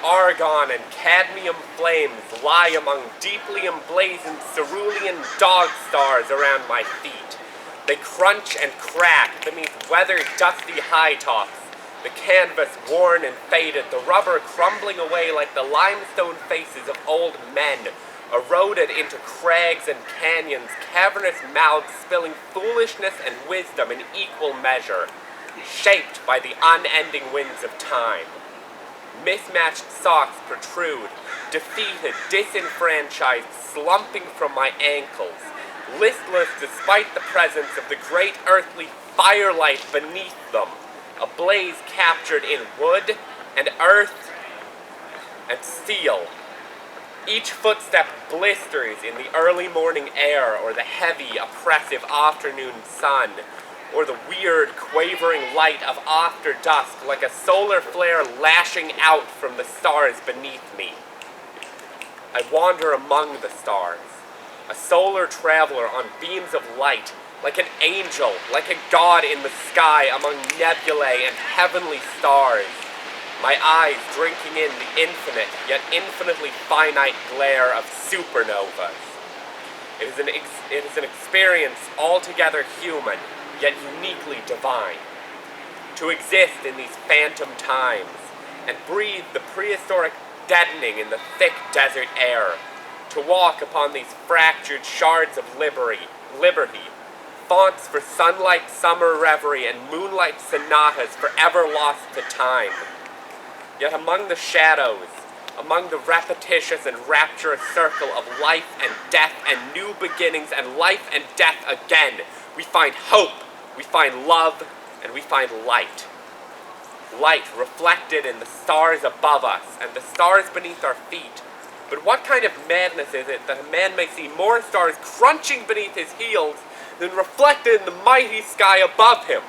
argon and cadmium flames lie among deeply emblazoned cerulean dog stars around my feet. They crunch and crack beneath weathered, dusty high tops, the canvas worn and faded, the rubber crumbling away like the limestone faces of old men, eroded into crags and canyons, cavernous mouths spilling foolishness and wisdom in equal measure, shaped by the unending winds of time. Mismatched socks protrude, defeated, disenfranchised, slumping from my ankles, listless despite the presence of the great earthly firelight beneath them, a blaze captured in wood and earth and steel. Each footstep blisters in the early morning air or the heavy, oppressive afternoon sun, or the weird, quavering light of after dusk like a solar flare lashing out from the stars beneath me. I wander among the stars, a solar traveler on beams of light, like an angel, like a god in the sky among nebulae and heavenly stars, my eyes drinking in the infinite yet infinitely finite glare of supernovas. It is an experience altogether human, yet uniquely divine. To exist in these phantom times, and breathe the prehistoric deadening in the thick desert air, to walk upon these fractured shards of liberty, fonts for sunlight summer reverie and moonlight sonatas forever lost to time. Yet among the shadows, among the repetitious and rapturous circle of life and death and new beginnings and life and death again, we find hope, we find love, and we find light. Light reflected in the stars above us and the stars beneath our feet. But what kind of madness is it that a man may see more stars crunching beneath his heels than reflected in the mighty sky above him?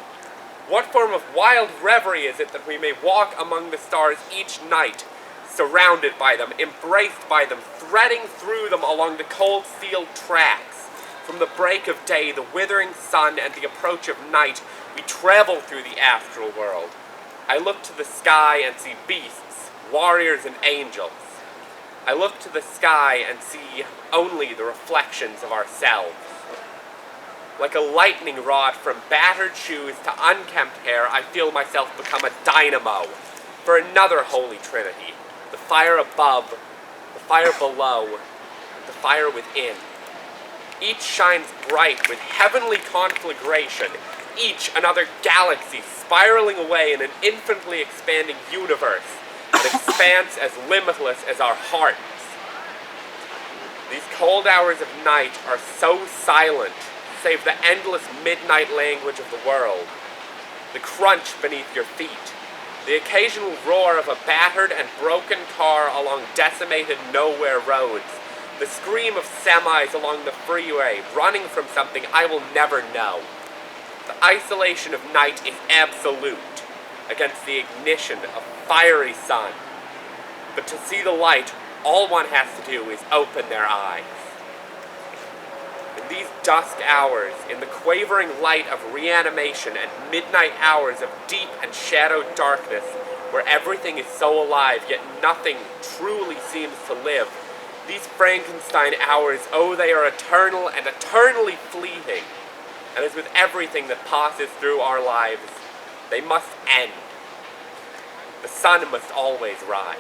What form of wild reverie is it that we may walk among the stars each night, surrounded by them, embraced by them, threading through them along the cold steel tracks? From the break of day, the withering sun, and the approach of night, we travel through the astral world. I look to the sky and see beasts, warriors and angels. I look to the sky and see only the reflections of ourselves. Like a lightning rod from battered shoes to unkempt hair, I feel myself become a dynamo for another holy trinity, the fire above, the fire below, and the fire within. Each shines bright with heavenly conflagration, each another galaxy spiraling away in an infinitely expanding universe that expands as limitless as our hearts. These cold hours of night are so silent, save the endless midnight language of the world, the crunch beneath your feet, the occasional roar of a battered and broken car along decimated nowhere roads, the scream of semis along the freeway running from something I will never know. The isolation of night is absolute against the ignition of fiery sun. But to see the light, all one has to do is open their eyes. In these dusk hours, in the quavering light of reanimation and midnight hours of deep and shadowed darkness, where everything is so alive yet nothing truly seems to live, these Frankenstein hours, oh, they are eternal and eternally fleeting. And as with everything that passes through our lives, they must end. The sun must always rise.